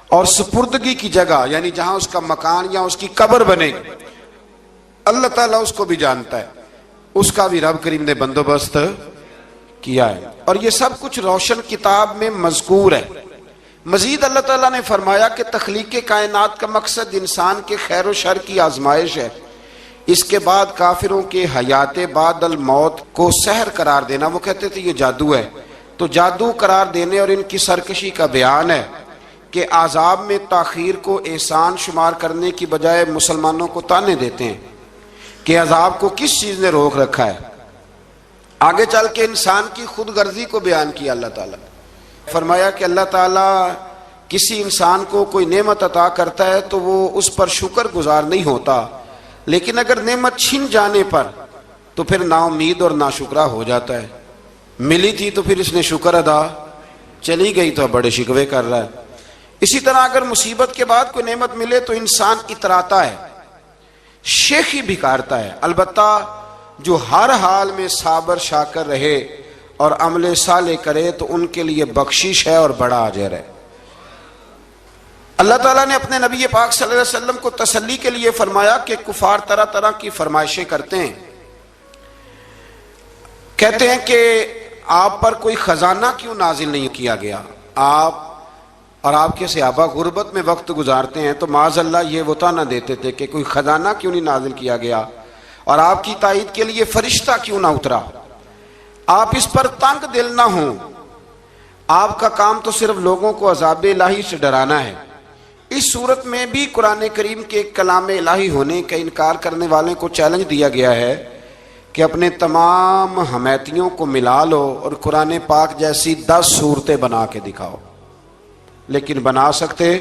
اور سپردگی کی جگہ یعنی جہاں اس کا مکان یا اس کی قبر بنے گی، اللہ تعالیٰ اس کو بھی جانتا ہے، اس کا بھی رب کریم نے بندوبست کیا ہے، اور یہ سب کچھ روشن کتاب میں مذکور ہے۔ مزید اللہ تعالیٰ نے فرمایا کہ تخلیق کائنات کا مقصد انسان کے خیر و شر کی آزمائش ہے، اس کے بعد کافروں کے حیات بعد الموت کو سحر قرار دینا۔ وہ کہتے تھے یہ جادو ہے، تو جادو قرار دینے اور ان کی سرکشی کا بیان ہے کہ عذاب میں تاخیر کو احسان شمار کرنے کی بجائے مسلمانوں کو تانے دیتے ہیں کہ عذاب کو کس چیز نے روک رکھا ہے۔ آگے چل کے انسان کی خود غرضی کو بیان کیا اللہ تعالیٰ، فرمایا کہ اللہ تعالیٰ کسی انسان کو کوئی نعمت عطا کرتا ہے تو وہ اس پر شکر گزار نہیں ہوتا، لیکن اگر نعمت چھن جانے پر تو پھر نا امید اور ناشکرا ہو جاتا ہے۔ ملی تھی تو پھر اس نے شکر ادا، چلی گئی تو بڑے شکوے کر رہا ہے۔ اسی طرح اگر مصیبت کے بعد کوئی نعمت ملے تو انسان اتراتا ہے، شیخی بھکارتا ہے۔ البتہ جو ہر حال میں صابر شاکر رہے اور عمل صالح کرے تو ان کے لیے بخشش ہے اور بڑا اجر ہے۔ اللہ تعالیٰ نے اپنے نبی پاک صلی اللہ علیہ وسلم کو تسلی کے لیے فرمایا کہ کفار طرح طرح کی فرمائشیں کرتے ہیں، کہتے ہیں کہ آپ پر کوئی خزانہ کیوں نازل نہیں کیا گیا، آپ اور آپ کے صحابہ غربت میں وقت گزارتے ہیں، تو معاذ اللہ یہ وہ طعنہ دیتے تھے کہ کوئی خزانہ کیوں نہیں نازل کیا گیا، اور آپ کی تائید کے لیے فرشتہ کیوں نہ اترا۔ آپ اس پر تنگ دل نہ ہوں، آپ کا کام تو صرف لوگوں کو عذاب الہی سے ڈرانا ہے۔ اس صورت میں بھی قرآن کریم کے کلام الہی ہونے کا انکار کرنے والوں کو چیلنج دیا گیا ہے کہ اپنے تمام حمیتیوں کو ملا لو اور قرآن پاک جیسی 10 صورتیں بنا کے دکھاؤ، لیکن بنا سکتے۔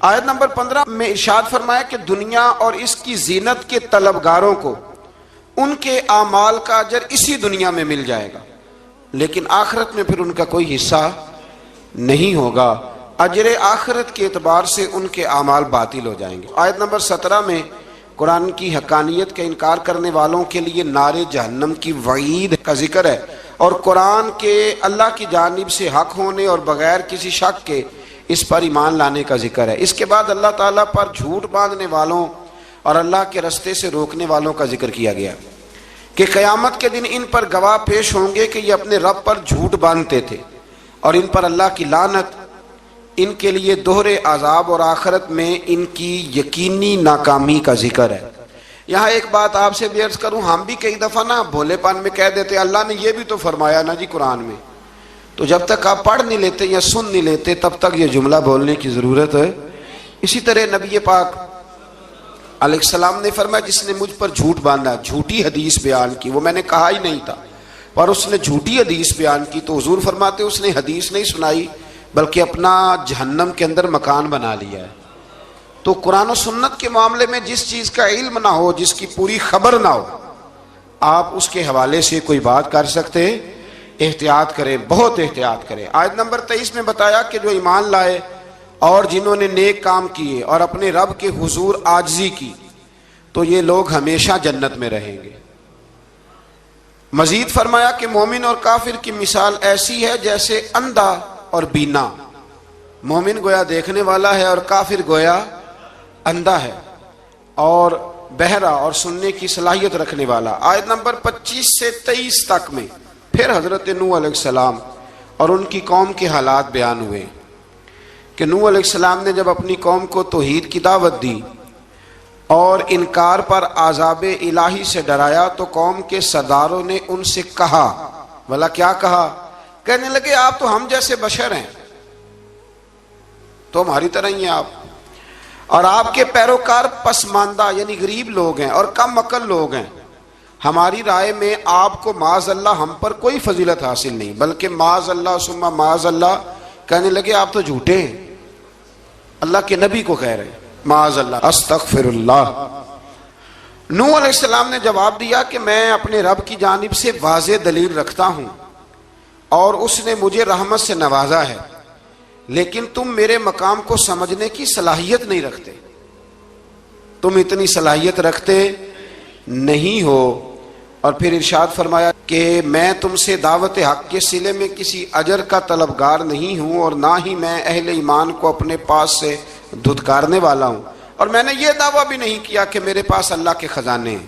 آیت نمبر 15 میں ارشاد فرمایا کہ دنیا اور اس کی زینت کے طلبگاروں کو ان کے اعمال کا اجر اسی دنیا میں مل جائے گا، لیکن آخرت میں پھر ان کا کوئی حصہ نہیں ہوگا، اجر آخرت کے اعتبار سے ان کے اعمال باطل ہو جائیں گے۔ آیت نمبر 17 میں قرآن کی حقانیت کا انکار کرنے والوں کے لیے نار جہنم کی وعید کا ذکر ہے، اور قرآن کے اللہ کی جانب سے حق ہونے اور بغیر کسی شک کے اس پر ایمان لانے کا ذکر ہے۔ اس کے بعد اللہ تعالیٰ پر جھوٹ باندھنے والوں اور اللہ کے رستے سے روکنے والوں کا ذکر کیا گیا کہ قیامت کے دن ان پر گواہ پیش ہوں گے کہ یہ اپنے رب پر جھوٹ باندھتے تھے، اور ان پر اللہ کی لعنت، ان کے لیے دوہرے عذاب اور آخرت میں ان کی یقینی ناکامی کا ذکر ہے۔ یہاں ایک بات آپ سے بھی عرض کروں، ہم بھی کئی دفعہ نا بھولے پن میں کہہ دیتے اللہ نے یہ بھی تو فرمایا نا جی قرآن میں، تو جب تک آپ پڑھ نہیں لیتے یا سن نہیں لیتے تب تک یہ جملہ بولنے کی ضرورت ہے۔ اسی طرح نبی پاک علیہ السلام نے فرمایا جس نے مجھ پر جھوٹ باندھا، جھوٹی حدیث بیان کی، وہ میں نے کہا ہی نہیں تھا پر اس نے جھوٹی حدیث بیان کی، تو حضور فرماتے اس نے حدیث نہیں سنائی بلکہ اپنا جہنم کے اندر مکان بنا لیا ہے۔ تو قرآن و سنت کے معاملے میں جس چیز کا علم نہ ہو، جس کی پوری خبر نہ ہو، آپ اس کے حوالے سے کوئی بات کر سکتے، احتیاط کریں، بہت احتیاط کریں۔ آیت نمبر 23 میں بتایا کہ جو ایمان لائے اور جنہوں نے نیک کام کیے اور اپنے رب کے حضور عاجزی کی تو یہ لوگ ہمیشہ جنت میں رہیں گے۔ مزید فرمایا کہ مومن اور کافر کی مثال ایسی ہے جیسے اندھا اور بینا، مومن گویا دیکھنے والا ہے اور کافر گویا اندھا ہے اور بہرا اور سننے کی صلاحیت رکھنے والا۔ آیت نمبر 25 سے 23 تک میں پھر حضرت نوح علیہ السلام اور ان کی قوم کے حالات بیان ہوئے کہ نوح علیہ السلام نے جب اپنی قوم کو توحید کی دعوت دی اور انکار پر عذاب الہی سے ڈرایا تو قوم کے سرداروں نے ان سے کہا، بھلا کیا کہا؟ کہنے لگے آپ تو ہم جیسے بشر ہیں، تو ہماری طرح ہی ہیں آپ، اور آپ کے پیروکار پسماندہ یعنی غریب لوگ ہیں اور کم عقل لوگ ہیں، ہماری رائے میں آپ کو معاذ اللہ ہم پر کوئی فضیلت حاصل نہیں، بلکہ معاذ اللہ ثم معاذ اللہ۔ کہنے لگے آپ تو جھوٹے ہیں، اللہ کے نبی کو کہہ رہے ہیں معاذ اللہ، استغفر اللہ۔ نوح علیہ السلام نے جواب دیا کہ میں اپنے رب کی جانب سے واضح دلیل رکھتا ہوں اور اس نے مجھے رحمت سے نوازا ہے، لیکن تم میرے مقام کو سمجھنے کی صلاحیت نہیں رکھتے، تم اتنی صلاحیت رکھتے نہیں ہو۔ اور پھر ارشاد فرمایا کہ میں تم سے دعوت حق کے صلے میں کسی اجر کا طلبگار نہیں ہوں، اور نہ ہی میں اہل ایمان کو اپنے پاس سے دھتکارنے والا ہوں، اور میں نے یہ دعویٰ بھی نہیں کیا کہ میرے پاس اللہ کے خزانے ہیں،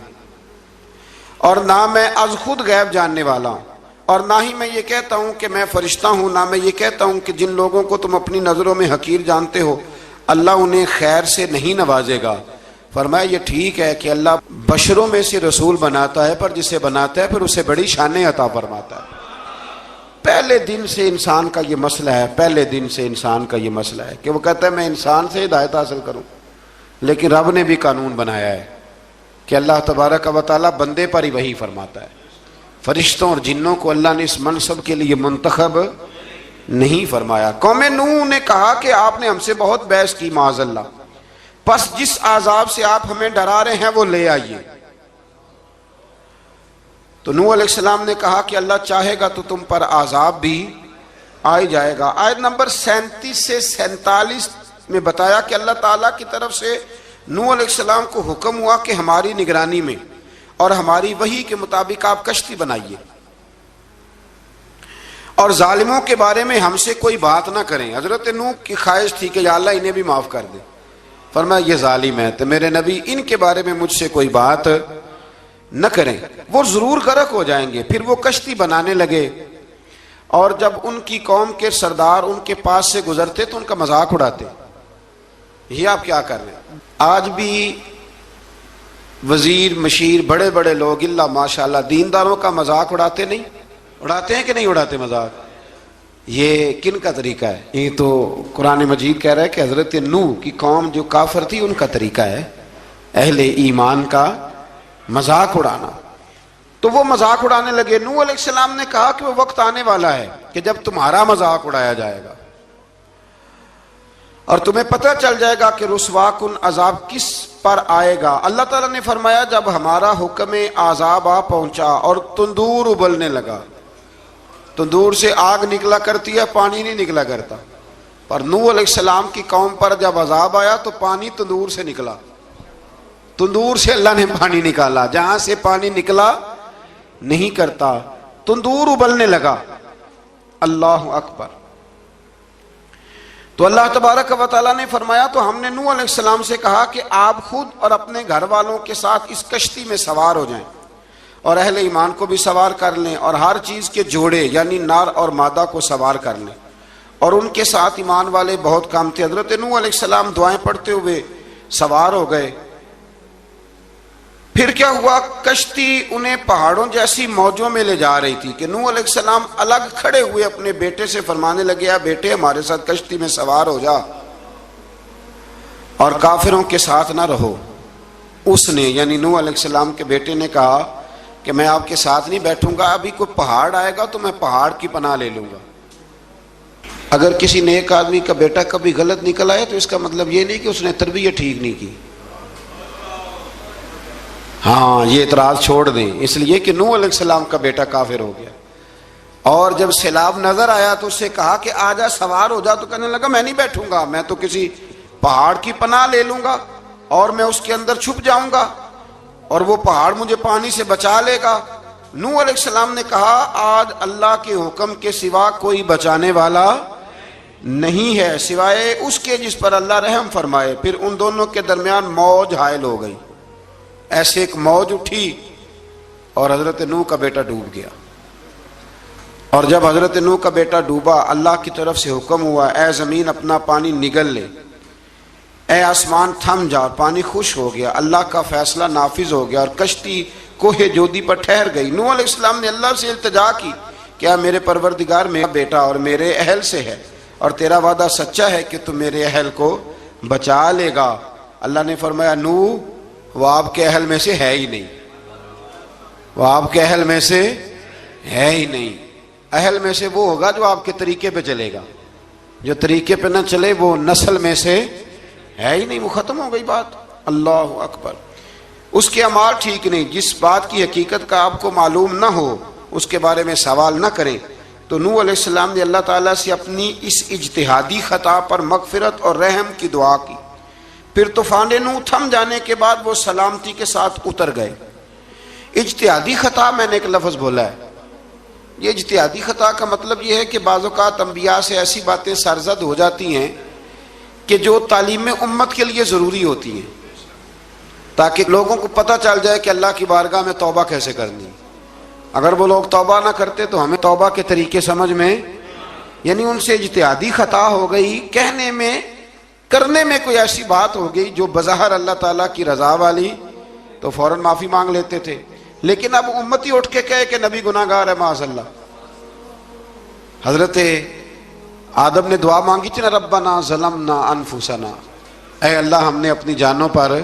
اور نہ میں از خود غیب جاننے والا ہوں، اور نہ ہی میں یہ کہتا ہوں کہ میں فرشتہ ہوں، نہ میں یہ کہتا ہوں کہ جن لوگوں کو تم اپنی نظروں میں حقیر جانتے ہو اللہ انہیں خیر سے نہیں نوازے گا۔ فرمایا یہ ٹھیک ہے کہ اللہ بشروں میں سے رسول بناتا ہے، پر جسے بناتا ہے پھر اسے بڑی شانیں عطا فرماتا ہے۔ پہلے دن سے انسان کا یہ مسئلہ ہے، پہلے دن سے انسان کا یہ مسئلہ ہے کہ وہ کہتا ہے میں انسان سے ہدایت حاصل کروں، لیکن رب نے بھی قانون بنایا ہے کہ اللہ تبارک و تعالیٰ بندے پر ہی وحی فرماتا ہے۔ فرشتوں اور جنوں کو اللہ نے اس منصب کے لیے منتخب نہیں فرمایا۔ قوم نوح نے کہا کہ آپ نے ہم سے بہت بحث کی معاذ اللہ، پس جس عذاب سے آپ ہمیں ڈرا رہے ہیں وہ لے آئیے۔ تو نوح علیہ السلام نے کہا کہ اللہ چاہے گا تو تم پر عذاب بھی آ جائے گا۔ آیت نمبر 37 سے 47 میں بتایا کہ اللہ تعالیٰ کی طرف سے نوح علیہ السلام کو حکم ہوا کہ ہماری نگرانی میں اور ہماری وحی کے مطابق آپ کشتی بنائیے، اور ظالموں کے بارے میں ہم سے کوئی بات نہ کریں۔ حضرت نوح کی خواہش تھی کہ یا اللہ انہیں بھی معاف کر دے، فرمایا یہ ظالم ہے تو میرے نبی ان کے بارے میں مجھ سے کوئی بات نہ کریں، وہ ضرور غرق ہو جائیں گے۔ پھر وہ کشتی بنانے لگے، اور جب ان کی قوم کے سردار ان کے پاس سے گزرتے تو ان کا مذاق اڑاتے۔ یہ آپ کیا کر رہے ہیں؟ آج بھی وزیر مشیر بڑے بڑے لوگ اللہ ماشاءاللہ دینداروں کا مذاق اڑاتے نہیں؟ اڑاتے ہیں کہ نہیں اڑاتے مذاق؟ یہ کن کا طریقہ ہے؟ یہ تو قرآن مجید کہہ رہا ہے کہ حضرت نوح کی قوم جو کافر تھی ان کا طریقہ ہے اہل ایمان کا مذاق اڑانا۔ تو وہ مذاق اڑانے لگے۔ نوح علیہ السلام نے کہا کہ وہ وقت آنے والا ہے کہ جب تمہارا مذاق اڑایا جائے گا اور تمہیں پتہ چل جائے گا کہ رسوا کن عذاب کس پر آئے گا۔ اللہ تعالیٰ نے فرمایا جب ہمارا حکم عذاب آ پہنچا اور تندور ابلنے لگا، تندور سے آگ نکلا کرتی ہے، پانی نہیں نکلا کرتا، پر نوح علیہ السلام کی قوم پر جب عذاب آیا تو پانی تندور سے نکلا، تندور سے اللہ نے پانی نکالا، جہاں سے پانی نکلا نہیں کرتا، تندور ابلنے لگا۔ اللہ اکبر۔ تو اللہ تبارک و تعالیٰ نے فرمایا تو ہم نے نوح علیہ السلام سے کہا کہ آپ خود اور اپنے گھر والوں کے ساتھ اس کشتی میں سوار ہو جائیں، اور اہل ایمان کو بھی سوار کر لیں، اور ہر چیز کے جوڑے یعنی نر اور مادہ کو سوار کر لیں، اور ان کے ساتھ ایمان والے بہت کم تھے۔ حضرت نوح علیہ السلام دعائیں پڑھتے ہوئے سوار ہو گئے۔ پھر کیا ہوا؟ کشتی انہیں پہاڑوں جیسی موجوں میں لے جا رہی تھی کہ نوح علیہ السلام الگ کھڑے ہوئے اپنے بیٹے سے فرمانے لگے بیٹے ہمارے ساتھ کشتی میں سوار ہو جا اور کافروں کے ساتھ نہ رہو۔ اس نے یعنی نوح علیہ السلام کے بیٹے نے کہا کہ میں آپ کے ساتھ نہیں بیٹھوں گا، ابھی کوئی پہاڑ آئے گا تو میں پہاڑ کی پناہ لے لوں گا۔ اگر کسی نیک آدمی کا بیٹا کبھی غلط نکل آئے تو اس کا مطلب یہ نہیں کہ اس نے تربیت ٹھیک نہیں کی، ہاں یہ اعتراض چھوڑ دیں، اس لیے کہ نوح علیہ السلام کا بیٹا کافر ہو گیا، اور جب سیلاب نظر آیا تو اس سے کہا کہ آجا سوار ہو جا، تو کہنے لگا میں نہیں بیٹھوں گا، میں تو کسی پہاڑ کی پناہ لے لوں گا اور میں اس کے اندر چھپ جاؤں گا اور وہ پہاڑ مجھے پانی سے بچا لے گا۔ نوح علیہ السلام نے کہا آج اللہ کے حکم کے سوا کوئی بچانے والا نہیں ہے سوائے اس کے جس پر اللہ رحم فرمائے۔ پھر ان دونوں کے درمیان موج حائل ہو گئی، ایسے ایک موج اٹھی اور حضرت نوح کا بیٹا ڈوب گیا۔ اور جب حضرت نوح کا بیٹا ڈوبا اللہ کی طرف سے حکم ہوا اے زمین اپنا پانی نگل لے، اے آسمان تھم جا، پانی خوش ہو گیا، اللہ کا فیصلہ نافذ ہو گیا اور کشتی کوہ جودی پر ٹھہر گئی۔ نوح علیہ السلام نے اللہ سے التجا کی کیا میرے پروردگار میرا بیٹا اور میرے اہل سے ہے اور تیرا وعدہ سچا ہے کہ تم میرے اہل کو بچا لے گا۔ اللہ نے فرمایا نوح وہ آپ کے اہل میں سے ہے ہی نہیں، وہ آپ کے اہل میں سے ہے ہی نہیں، اہل میں سے وہ ہوگا جو آپ کے طریقے پہ چلے گا، جو طریقے پہ نہ چلے وہ نسل میں سے ہے ہی نہیں، وہ ختم ہو گئی بات۔ اللہ اکبر۔ اس کے اعمال ٹھیک نہیں، جس بات کی حقیقت کا آپ کو معلوم نہ ہو اس کے بارے میں سوال نہ کریں۔ تو نوح علیہ السلام نے اللہ تعالیٰ سے اپنی اس اجتہادی خطا پر مغفرت اور رحم کی دعا کی۔ پھر طوفان نوح تھم جانے کے بعد وہ سلامتی کے ساتھ اتر گئے۔ اجتہادی خطا میں نے ایک لفظ بولا ہے، یہ اجتہادی خطا کا مطلب یہ ہے کہ بعض اوقات انبیاء سے ایسی باتیں سرزد ہو جاتی ہیں کہ جو تعلیم امت کے لیے ضروری ہوتی ہیں، تاکہ لوگوں کو پتہ چل جائے کہ اللہ کی بارگاہ میں توبہ کیسے کرنی۔ اگر وہ لوگ توبہ نہ کرتے تو ہمیں توبہ کے طریقے سمجھ میں، یعنی ان سے اجتہادی خطا ہو گئی، کہنے میں کرنے میں کوئی ایسی بات ہو گئی جو بظاہر اللہ تعالیٰ کی رضا والی، تو فوراً معافی مانگ لیتے تھے۔ لیکن اب امتی اٹھ کے کہے کہ نبی گناہ گار ہے معاذ اللہ۔ حضرت آدم نے دعا مانگی تھی نا، ربنا ظلمنا انفسنا، اے اللہ ہم نے اپنی جانوں پر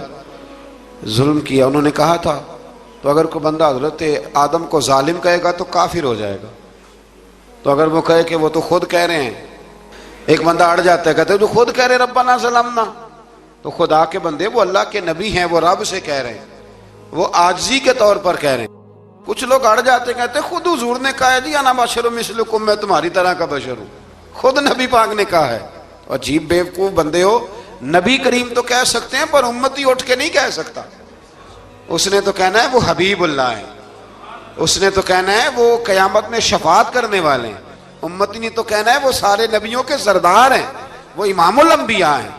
ظلم کیا، انہوں نے کہا تھا۔ تو اگر کوئی بندہ حضرت آدم کو ظالم کہے گا تو کافر ہو جائے گا، تو اگر وہ کہے کہ وہ تو خود کہہ رہے ہیں، ایک بندہ اڑ جاتا ہے، کہتے ہیں تو خود کہہ رہے ربنا ظلمنا، تو خدا کے بندے وہ اللہ کے نبی ہیں، وہ رب سے کہہ رہے ہیں، وہ عاجزی کے طور پر کہہ رہے ہیں۔ کچھ لوگ اڑ جاتے ہیں، کہتے ہیں خود حضور نے کہا ہے جی انا بشر مثلکم، میں تمہاری طرح کا بشر ہوں، خود نبی پاک نے کہا ہے۔ عجیب بیوقوف بندے ہو، نبی کریم تو کہہ سکتے ہیں پر امتی اٹھ کے نہیں کہہ سکتا۔ اس نے تو کہنا ہے وہ حبیب اللہ ہے، اس نے تو کہنا ہے وہ قیامت میں شفاعت کرنے والے ہیں، امتی نے تو کہنا ہے وہ سارے نبیوں کے سردار ہیں، وہ امام الانبیاء ہیں۔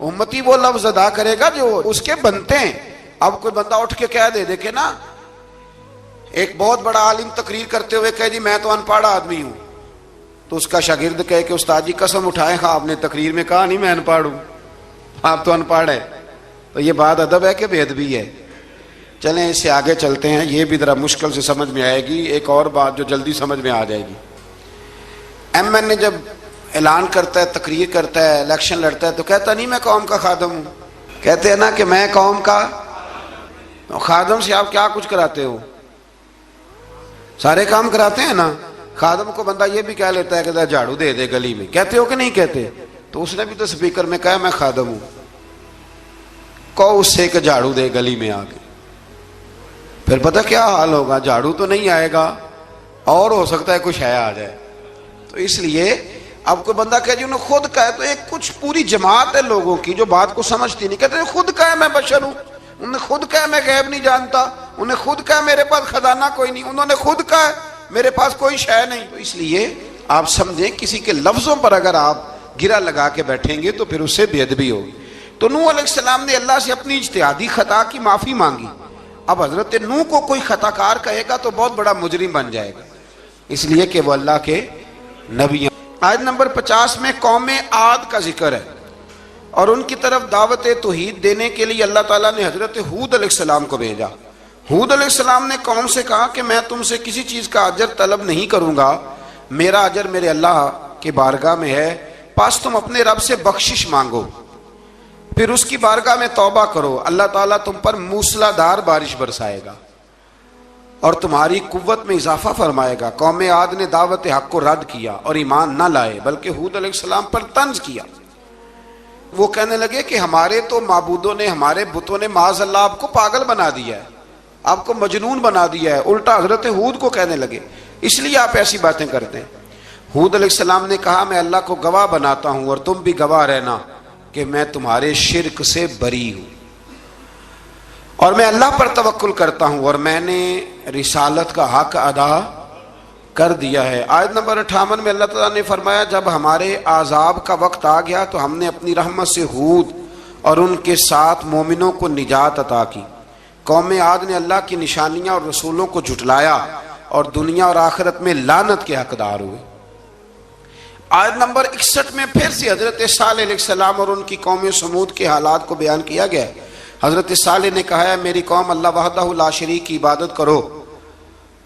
امتی وہ لفظ ادا کرے گا جو اس کے بنتے ہیں۔ اب کوئی بندہ اٹھ کے کہہ دے، دیکھے نا ایک بہت بڑا عالم تقریر کرتے ہوئے کہے جی میں تو ان پڑھ آدمی ہوں، تو اس کا شاگرد کہے کہ استاد جی قسم اٹھائے آپ نے تقریر میں کہا نہیں میں ان پڑھ ہوں، آپ تو ان پڑھ ہے۔ تو یہ بات ادب ہے کہ بے ادبی ہے؟ چلیں اس سے آگے چلتے ہیں، یہ بھی ذرا مشکل سے سمجھ میں آئے گی۔ ایک اور بات جو جلدی سمجھ میں آ جائے گی، ایم این اے جب اعلان کرتا ہے، تقریر کرتا ہے، الیکشن لڑتا ہے، تو کہتا نہیں میں قوم کا خادم ہوں، کہتے ہیں نا کہ میں قوم کا خادم سے آپ کیا کچھ کراتے ہو؟ سارے کام کراتے ہیں نا۔ خادم کو بندہ یہ بھی کہہ لیتا ہے کہ جھاڑو دے دے گلی میں، کہتے ہو کہ نہیں کہتے؟ تو اس نے بھی تو سپیکر میں کہا میں خادم ہوں، کہو اس سے کہ جھاڑو دے گلی میں آ کے، پھر پتہ کیا حال ہوگا؟ جھاڑو تو نہیں آئے گا اور ہو سکتا ہے کچھ ہے آ جائے۔ تو اس لیے اب کوئی بندہ کہے جی انہوں نے خود کہا ہے، تو ایک کچھ پوری جماعت ہے لوگوں کی جو بات کو سمجھتی نہیں، کہتے ہیں خود کہا ہے میں بشر ہوں، انہوں نے خود کہا میں غیب نہیں جانتا، انہوں نے خود کہا میرے پاس خزانہ کوئی نہیں، انہوں نے خود کہا میرے پاس کوئی شے نہیں۔ تو اس لیے آپ سمجھیں کسی کے لفظوں پر اگر آپ گرا لگا کے بیٹھیں گے تو پھر اس سے بے ادبی ہوگی۔ تو نوح علیہ السلام نے اللہ سے اپنی اجتہادی خطا کی معافی مانگی۔ اب حضرت نوح کو کوئی خطا کار کہے گا تو بہت بڑا مجرم بن جائے گا، اس لیے کہ وہ اللہ کے نبی ہیں۔ آیت نمبر 50 میں قوم عاد کا ذکر ہے، اور ان کی طرف دعوت توحید دینے کے لیے اللہ تعالیٰ نے حضرت ہود علیہ السلام کو بھیجا۔ ہود علیہ السلام نے قوم سے کہا کہ میں تم سے کسی چیز کا اجر طلب نہیں کروں گا، میرا اجر میرے اللہ کی بارگاہ میں ہے، پس تم اپنے رب سے بخشش مانگو، پھر اس کی بارگاہ میں توبہ کرو، اللہ تعالیٰ تم پر موسلا دار بارش برسائے گا اور تمہاری قوت میں اضافہ فرمائے گا۔ قوم عاد نے دعوت حق کو رد کیا اور ایمان نہ لائے، بلکہ ہود علیہ السلام پر طنز کیا۔ وہ کہنے لگے کہ ہمارے تو معبودوں نے، ہمارے بتوں نے معاذ اللہ آپ کو پاگل بنا دیا ہے، آپ کو مجنون بنا دیا ہے، الٹا حضرت ہود کو کہنے لگے، اس لیے آپ ایسی باتیں کرتے ہیں۔ ہود علیہ السلام نے کہا میں اللہ کو گواہ بناتا ہوں اور تم بھی گواہ رہنا کہ میں تمہارے شرک سے بری ہوں، اور میں اللہ پر توکل کرتا ہوں، اور میں نے رسالت کا حق ادا کر دیا ہے۔ آیت نمبر 58 میں اللہ تعالیٰ نے فرمایا جب ہمارے عذاب کا وقت آ گیا تو ہم نے اپنی رحمت سے ہود اور ان کے ساتھ مومنوں کو نجات عطا کی۔ قوم عاد نے اللہ کی نشانیاں اور رسولوں کو جھٹلایا اور دنیا اور آخرت میں لعنت کے حقدار ہوئے۔ آیت نمبر 61 میں پھر سے حضرت صالح علیہ السلام اور ان کی قوم سمود کے حالات کو بیان کیا گیا۔ حضرت صالح نے کہا ہے میری قوم اللہ وحدہ لا شریک کی عبادت کرو،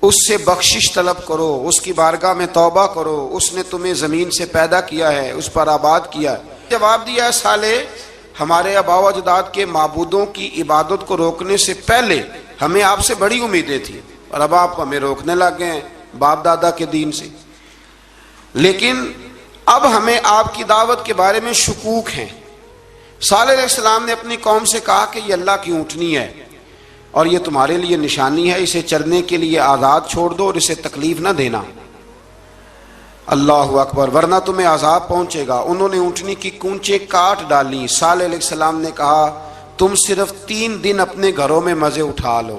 اس سے بخشش طلب کرو، اس کی بارگاہ میں توبہ کرو، اس نے تمہیں زمین سے پیدا کیا ہے، اس پر آباد کیا ہے۔ جواب دیا ہے صالح ہمارے آباء و اجداد کے معبودوں کی عبادت کو روکنے سے پہلے ہمیں آپ سے بڑی امیدیں تھیں، اور اب آپ ہمیں روکنے لگ گئے ہیں باپ دادا کے دین سے، لیکن اب ہمیں آپ کی دعوت کے بارے میں شکوک ہیں۔ صالح علیہ السلام نے اپنی قوم سے کہا کہ یہ اللہ کی اونٹنی ہے اور یہ تمہارے لیے نشانی ہے، اسے چرنے کے لیے آزاد چھوڑ دو اور اسے تکلیف نہ دینا۔ اللہ اکبر، ورنہ تمہیں عذاب پہنچے گا۔ انہوں نے اونٹنی کی کونچیں کاٹ ڈالی۔ صالح علیہ السلام نے کہا تم صرف 3 دن اپنے گھروں میں مزے اٹھا لو،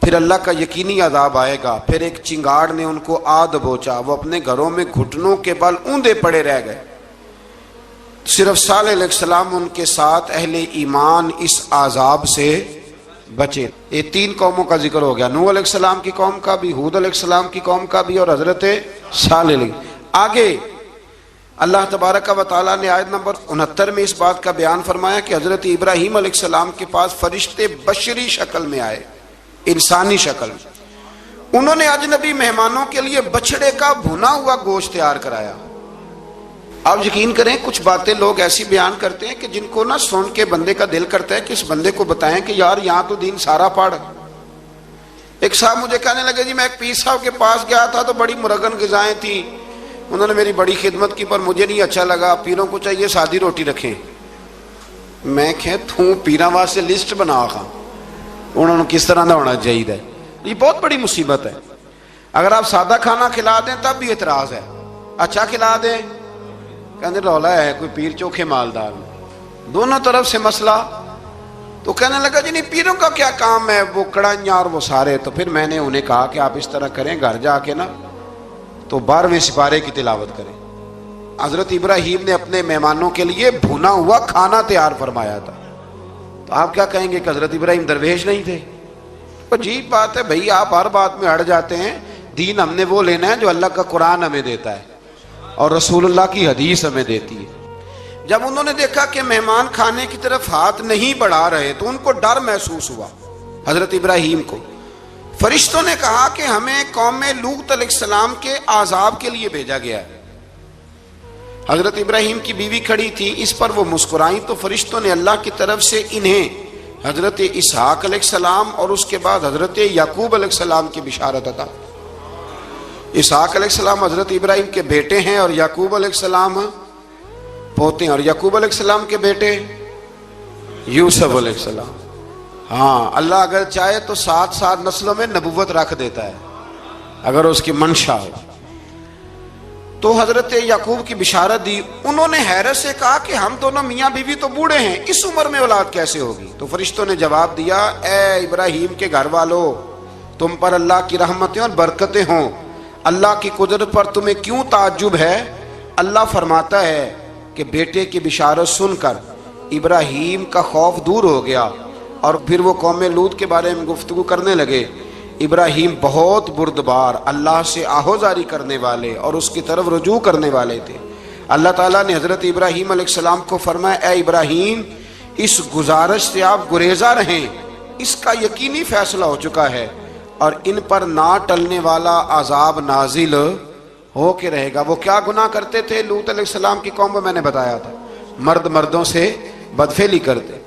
پھر اللہ کا یقینی عذاب آئے گا. پھر ایک چنگاڑ نے ان کو آ دبوچا, وہ اپنے گھروں میں گھٹنوں کے بل اوندے پڑے رہ گئے. صرف صالح علیہ السلام ان کے ساتھ اہل ایمان اس عذاب سے بچے. یہ 3 قوموں کا ذکر ہو گیا, نوح علیہ السلام کی قوم کا بھی, ہود علیہ السلام کی قوم کا بھی, اور حضرت صالح علیہ. آگے اللہ تبارک و تعالیٰ نے آیت نمبر 69 میں اس بات کا بیان فرمایا کہ حضرت ابراہیم علیہ السلام کے پاس فرشتے بشری شکل میں آئے, انسانی شکل میں. انہوں نے اجنبی مہمانوں کے لیے بچڑے کا بھنا ہوا گوشت تیار کرایا. آپ یقین کریں کچھ باتیں لوگ ایسی بیان کرتے ہیں کہ جن کو نہ سن کے بندے کا دل کرتا ہے کہ اس بندے کو بتائیں کہ یار یہاں تو دین سارا پڑھ. ایک صاحب مجھے کہنے لگے جی میں ایک پیر صاحب کے پاس گیا تھا تو بڑی مرغن غذائیں تھیں, انہوں نے میری بڑی خدمت کی پر مجھے نہیں اچھا لگا, پیروں کو چاہیے سادی روٹی رکھیں. میں کہ تو پیراں واسطے لسٹ بنا خاں انہوں نے کس طرح دا ہونا چاہیے. یہ بہت بڑی مصیبت ہے. اگر آپ سادہ کھانا کھلا دیں تب بھی اعتراض ہے, اچھا کھلا دیں کہنے رولا ہے کوئی پیر چوکھے مالدار, دونوں طرف سے مسئلہ. تو کہنے لگا جی نہیں پیروں کا کیا کام ہے, وہ کڑائیاں اور وہ سارے. تو پھر میں نے انہیں کہا کہ آپ اس طرح کریں, گھر جا کے نا تو 12ویں سپارے کی تلاوت کریں. حضرت ابراہیم نے اپنے مہمانوں کے لیے بھونا ہوا کھانا تیار فرمایا تھا. تو آپ کیا کہیں گے کہ حضرت ابراہیم درویش نہیں تھے؟ عجیب بات ہے بھائی, آپ ہر بات میں اڑ جاتے ہیں. دین ہم نے وہ لینا ہے جو اللہ کا قرآن ہمیں دیتا ہے اور رسول اللہ کی حدیث ہمیں دیتی ہے. جب انہوں نے دیکھا کہ مہمان کھانے کی طرف ہاتھ نہیں بڑھا رہے تو ان کو ڈر محسوس ہوا. حضرت ابراہیم کو فرشتوں نے کہا کہ ہمیں قوم لوط علیہ السلام کے عذاب کے لیے بھیجا گیا ہے. حضرت ابراہیم کی بیوی کھڑی تھی, اس پر وہ مسکرائیں تو فرشتوں نے اللہ کی طرف سے انہیں حضرت اسحاق علیہ السلام اور اس کے بعد حضرت یعقوب علیہ السلام کی بشارت عطا. اسحاق علیہ السلام حضرت ابراہیم کے بیٹے ہیں اور یعقوب علیہ السلام پوتے ہیں, اور یعقوب علیہ السلام کے بیٹے یوسف علیہ السلام. ہاں اللہ اگر چاہے تو 7 نسلوں میں نبوت رکھ دیتا ہے اگر اس کی منشا ہو. تو حضرت یعقوب کی بشارت دی. انہوں نے حیرت سے کہا کہ ہم دونوں میاں بیوی تو بوڑھے ہیں, اس عمر میں اولاد کیسے ہوگی؟ تو فرشتوں نے جواب دیا, اے ابراہیم کے گھر والو, تم پر اللہ کی رحمتیں اور برکتیں ہوں. اللہ کی قدرت پر تمہیں کیوں تعجب ہے؟ اللہ فرماتا ہے کہ بیٹے کی بشارت سن کر ابراہیم کا خوف دور ہو گیا اور پھر وہ قوم لوط کے بارے میں گفتگو کرنے لگے. ابراہیم بہت بردبار, اللہ سے آہوزاری کرنے والے اور اس کی طرف رجوع کرنے والے تھے. اللہ تعالیٰ نے حضرت ابراہیم علیہ السلام کو فرمایا, اے ابراہیم اس گزارش سے آپ گریزہ رہیں, اس کا یقینی فیصلہ ہو چکا ہے اور ان پر نہ ٹلنے والا عذاب نازل ہو کے رہے گا. وہ کیا گناہ کرتے تھے لوط علیہ السلام کی قوم میں میں نے بتایا تھا, مرد مردوں سے بدفعلی کرتے.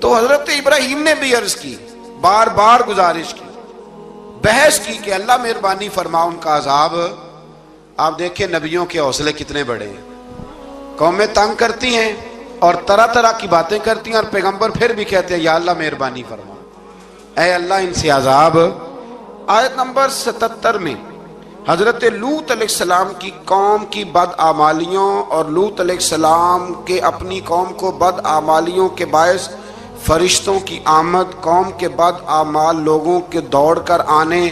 تو حضرت ابراہیم نے بھی عرض کی, بار بار گزارش کی, بحث کی کہ اللہ مہربانی فرما ان کا عذاب. آپ دیکھیں نبیوں کے حوصلے کتنے بڑے ہیں. قومیں تنگ کرتی ہیں اور طرح طرح کی باتیں کرتی ہیں اور پیغمبر پھر بھی کہتے ہیں یا اللہ مہربانی فرما, اے اللہ ان سے عذاب. آیت نمبر 77 میں حضرت لوط علیہ السلام کی قوم کی بدعمالیوں اور لوط علیہ السلام کے اپنی قوم کو بدعمالیوں کے باعث فرشتوں کی آمد, قوم کے بدعمال لوگوں کے دوڑ کر آنے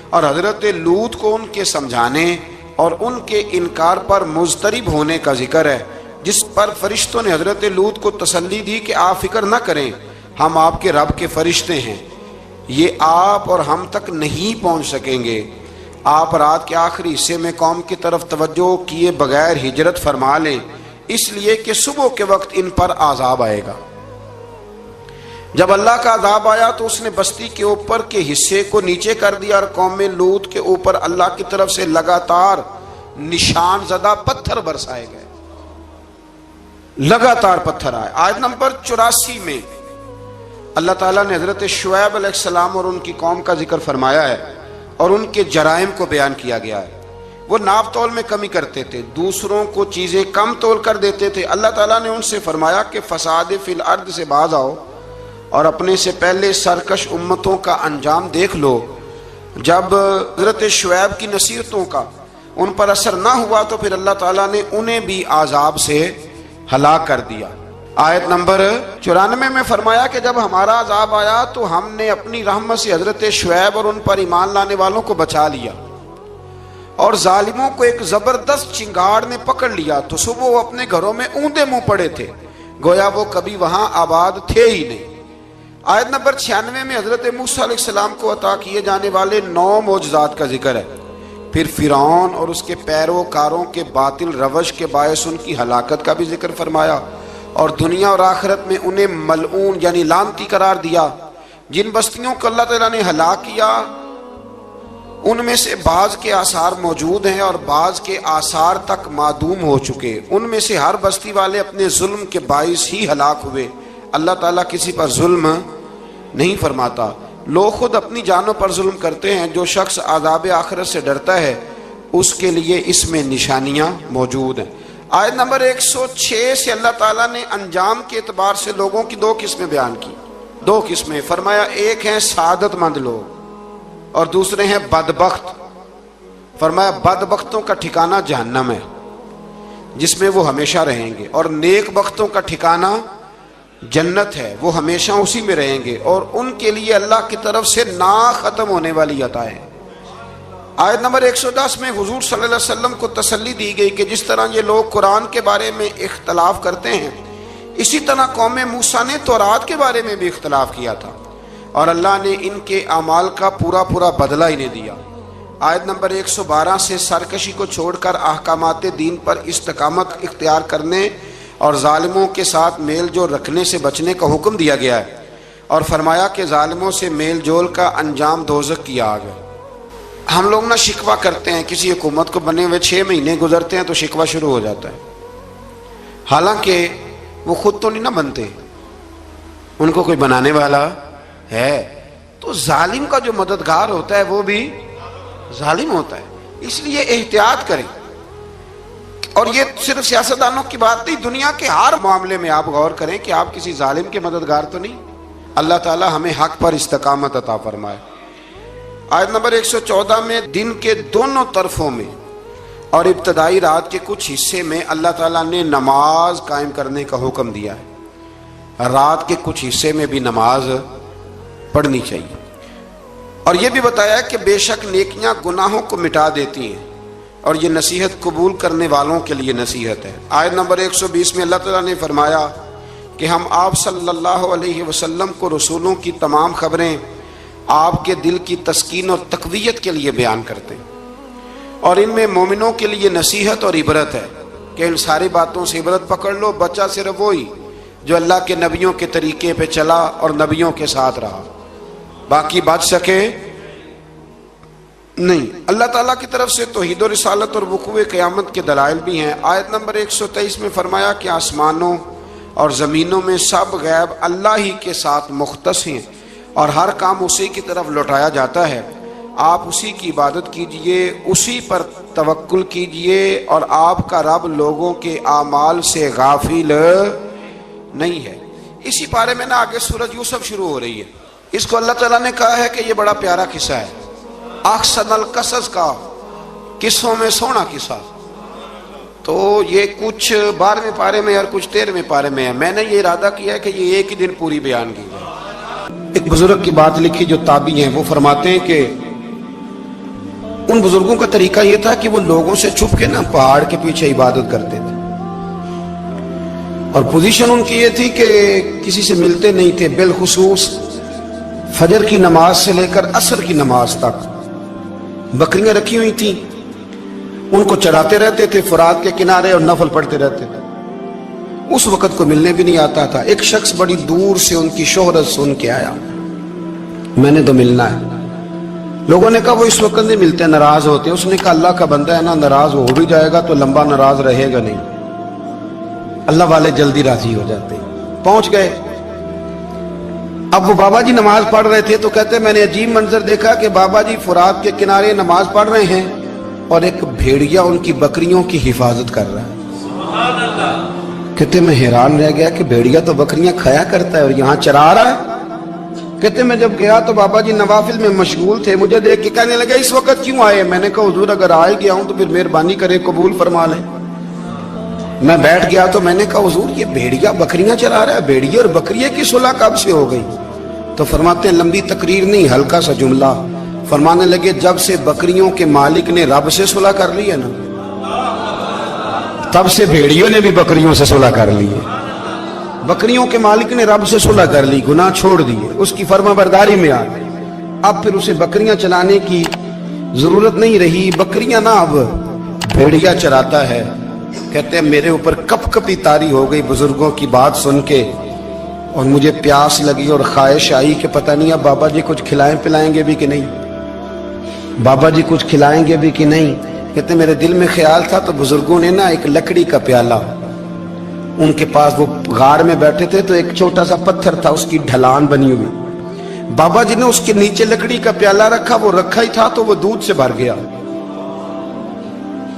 اور حضرت لوط کو ان کے سمجھانے اور ان کے انکار پر مضطرب ہونے کا ذکر ہے, جس پر فرشتوں نے حضرت لوط کو تسلی دی کہ آپ فکر نہ کریں, ہم آپ کے رب کے فرشتے ہیں, یہ آپ اور ہم تک نہیں پہنچ سکیں گے. آپ رات کے آخری حصے میں قوم کی طرف توجہ کیے بغیر ہجرت فرما لیں, اس لیے کہ صبح کے وقت ان پر عذاب آئے گا. جب اللہ کا عذاب آیا تو اس نے بستی کے اوپر کے حصے کو نیچے کر دیا اور قوم لوط کے اوپر اللہ کی طرف سے لگاتار نشان زدہ پتھر برسائے گئے, لگاتار پتھر آئے. آیت نمبر 84 میں اللہ تعالیٰ نے حضرت شعیب علیہ السلام اور ان کی قوم کا ذکر فرمایا ہے اور ان کے جرائم کو بیان کیا گیا ہے. وہ ناپ تول میں کمی کرتے تھے, دوسروں کو چیزیں کم تول کر دیتے تھے. اللہ تعالیٰ نے ان سے فرمایا کہ فساد فی الارض سے باز آؤ اور اپنے سے پہلے سرکش امتوں کا انجام دیکھ لو. جب حضرت شعیب کی نصیحتوں کا ان پر اثر نہ ہوا تو پھر اللہ تعالیٰ نے انہیں بھی عذاب سے ہلاک کر دیا. آیت نمبر 94 میں فرمایا کہ جب ہمارا عذاب آیا تو ہم نے اپنی رحمت سے حضرت شعیب اور ان پر ایمان لانے والوں کو بچا لیا، اور ظالموں کو ایک زبردست چنگاڑ نے پکڑ لیا تو صبح وہ اپنے گھروں میں اوندے منہ پڑے تھے، گویا وہ کبھی وہاں آباد تھے ہی نہیں۔ آیت نمبر 96 میں حضرت موسیٰ علیہ السلام کو عطا کیے جانے والے 9 معجزات کا ذکر ہے۔ پھر فرعون اور اس کے پیروکاروں کے باطل روش کے باعث ان کی ہلاکت کا بھی ذکر فرمایا، اور دنیا اور آخرت میں انہیں ملعون یعنی لعنتی قرار دیا۔ جن بستیوں کو اللہ تعالیٰ نے ہلاک کیا ان میں سے بعض کے آثار موجود ہیں اور بعض کے آثار تک معدوم ہو چکے، ان میں سے ہر بستی والے اپنے ظلم کے باعث ہی ہلاک ہوئے۔ اللہ تعالیٰ کسی پر ظلم نہیں فرماتا، لوگ خود اپنی جانوں پر ظلم کرتے ہیں۔ جو شخص عذاب آخرت سے ڈرتا ہے اس کے لیے اس میں نشانیاں موجود ہیں۔ آیت نمبر 106 سے اللہ تعالیٰ نے انجام کے اعتبار سے لوگوں کی 2 قسمیں بیان کی، 2 قسمیں فرمایا، ایک ہیں سعادت مند لوگ اور دوسرے ہیں بدبخت۔ فرمایا بدبختوں کا ٹھکانہ جہنم ہے جس میں وہ ہمیشہ رہیں گے، اور نیک بختوں کا ٹھکانہ جنت ہے، وہ ہمیشہ اسی میں رہیں گے، اور ان کے لیے اللہ کی طرف سے نا ختم ہونے والی عطا ہے۔ آیت نمبر 110 میں حضور صلی اللہ علیہ وسلم کو تسلی دی گئی کہ جس طرح یہ لوگ قرآن کے بارے میں اختلاف کرتے ہیں، اسی طرح قوم موسیٰ نے تورات کے بارے میں بھی اختلاف کیا تھا، اور اللہ نے ان کے اعمال کا پورا بدلہ انہیں دیا۔ آیت نمبر 112 سے سرکشی کو چھوڑ کر احکامات دین پر استقامت اختیار کرنے اور ظالموں کے ساتھ میل جول رکھنے سے بچنے کا حکم دیا گیا ہے، اور فرمایا کہ ظالموں سے میل جول کا انجام دوزخ کی آگ ہے۔ ہم لوگ نہ شکوہ کرتے ہیں، کسی حکومت کو بنے ہوئے 6 مہینے گزرتے ہیں تو شکوہ شروع ہو جاتا ہے، حالانکہ وہ خود تو نہیں نہ بنتے، ان کو کوئی بنانے والا ہے۔ تو ظالم کا جو مددگار ہوتا ہے وہ بھی ظالم ہوتا ہے، اس لیے احتیاط کریں۔ اور یہ صرف سیاستدانوں کی بات نہیں، دنیا کے ہر معاملے میں آپ غور کریں کہ آپ کسی ظالم کے مددگار تو نہیں۔ اللہ تعالی ہمیں حق پر استقامت عطا فرمائے۔ آیت نمبر 114 میں دن کے دونوں طرفوں میں اور ابتدائی رات کے کچھ حصے میں اللہ تعالیٰ نے نماز قائم کرنے کا حکم دیا ہے، رات کے کچھ حصے میں بھی نماز پڑھنی چاہیے، اور یہ بھی بتایا کہ بے شک نیکیاں گناہوں کو مٹا دیتی ہیں، اور یہ نصیحت قبول کرنے والوں کے لیے نصیحت ہے۔ آیت نمبر 120 میں اللہ تعالیٰ نے فرمایا کہ ہم آپ صلی اللہ علیہ وسلم کو رسولوں کی تمام خبریں آپ کے دل کی تسکین اور تقویت کے لیے بیان کرتے ہیں، اور ان میں مومنوں کے لیے نصیحت اور عبرت ہے کہ ان ساری باتوں سے عبرت پکڑ لو۔ بچہ صرف وہی جو اللہ کے نبیوں کے طریقے پہ چلا اور نبیوں کے ساتھ رہا، باقی بچ سکے نہیں۔ اللہ تعالیٰ کی طرف سے توحید و رسالت اور وقوع قیامت کے دلائل بھی ہیں۔ آیت نمبر 123 میں فرمایا کہ آسمانوں اور زمینوں میں سب غیب اللہ ہی کے ساتھ مختص ہیں، اور ہر کام اسی کی طرف لوٹایا جاتا ہے۔ آپ اسی کی عبادت کیجئے، اسی پر توکل کیجئے، اور آپ کا رب لوگوں کے اعمال سے غافل نہیں ہے۔ اسی بارے میں نا آگے سورۃ یوسف شروع ہو رہی ہے، اس کو اللہ تعالیٰ نے کہا ہے کہ یہ بڑا پیارا قصہ ہے، احسن القصص کا، قصوں میں سونا قصہ۔ تو یہ کچھ 12ویں پارے میں اور کچھ 13ویں پارے میں ہے۔ میں نے یہ ارادہ کیا ہے کہ یہ ایک ہی دن پوری بیان کی جائے۔ ایک بزرگ کی بات لکھی جو تابعی ہیں، وہ فرماتے ہیں کہ ان بزرگوں کا طریقہ یہ تھا کہ وہ لوگوں سے چھپ کے نا پہاڑ کے پیچھے عبادت کرتے تھے، اور پوزیشن ان کی یہ تھی کہ کسی سے ملتے نہیں تھے، بالخصوص فجر کی نماز سے لے کر عصر کی نماز تک بکریاں رکھی ہوئی تھیں، ان کو چراتے رہتے تھے فرات کے کنارے اور نفل پڑھتے رہتے تھے۔ اس وقت کو ملنے بھی نہیں آتا تھا۔ ایک شخص بڑی دور سے ان کی شہرت سن کے آیا، میں نے تو ملنا ہے۔ لوگوں نے کہا وہ اس وقت نہیں ملتے، ناراض ہوتے۔ اس نے کہا اللہ کا بندہ ہے نا، ناراض ہو بھی جائے گا تو لمبا ناراض رہے گا نہیں، اللہ والے جلدی راضی ہو جاتے ہیں۔ پہنچ گئے۔ اب وہ بابا جی نماز پڑھ رہے تھے تو کہتے میں نے عجیب منظر دیکھا کہ بابا جی فرات کے کنارے نماز پڑھ رہے ہیں اور ایک بھیڑیا ان کی بکریوں کی حفاظت کر رہا ہے۔ کہتے میں حیران رہ گیا کہ بھیڑیا تو بکریاں کھایا کرتا ہے اور یہاں چرا رہا ہے۔ کہتے میں جب گیا تو بابا جی نوافل میں مشغول تھے، مجھے دیکھ کے کہنے لگا اس وقت کیوں آئے؟ میں نے کہا حضور اگر آئے گیا ہوں تو پھر مہربانی کرے قبول فرما لیں۔ میں بیٹھ گیا تو میں نے کہا حضور یہ بھیڑیا بکریاں چلا رہا ہے، بھیڑیا اور بکریے کی صلح کب سے ہو گئی؟ تو فرماتے ہیں لمبی تقریر نہیں، ہلکا سا جملہ، فرمانے لگے جب سے بکریوں کے مالک نے رب سے صلح کر لی ہے نا، تب سے بھیڑیوں نے بھی بکریوں سے صلح کر لی ہے۔ بکریوں کے مالک نے رب سے صلح کر لی، گناہ چھوڑ دیے، اس کی فرما برداری میں آ گئے، اب پھر اسے بکریاں چلانے کی ضرورت نہیں رہی، بکریاں نہ اب بھیڑیا چراتا ہے۔ کہتے ہیں میرے اوپر کپ کپی طاری ہو گئی بزرگوں کی بات سن کے، اور مجھے پیاس لگی اور خواہش آئی کہ پتہ نہیں اب بابا جی کچھ کھلائیں پلائیں گے بھی کہ نہیں، بابا جی کچھ کھلائیں گے بھی کہ نہیں۔ کہتے میرے دل میں خیال تھا تو بزرگوں نے نا ایک لکڑی کا پیالہ، ان کے پاس وہ غار میں بیٹھے تھے تو ایک چھوٹا سا پتھر تھا، اس کی ڈھلان بنی ہوئی، بابا جی نے اس کے نیچے لکڑی کا پیالہ رکھا، وہ رکھا ہی تھا تو وہ دودھ سے بھر گیا۔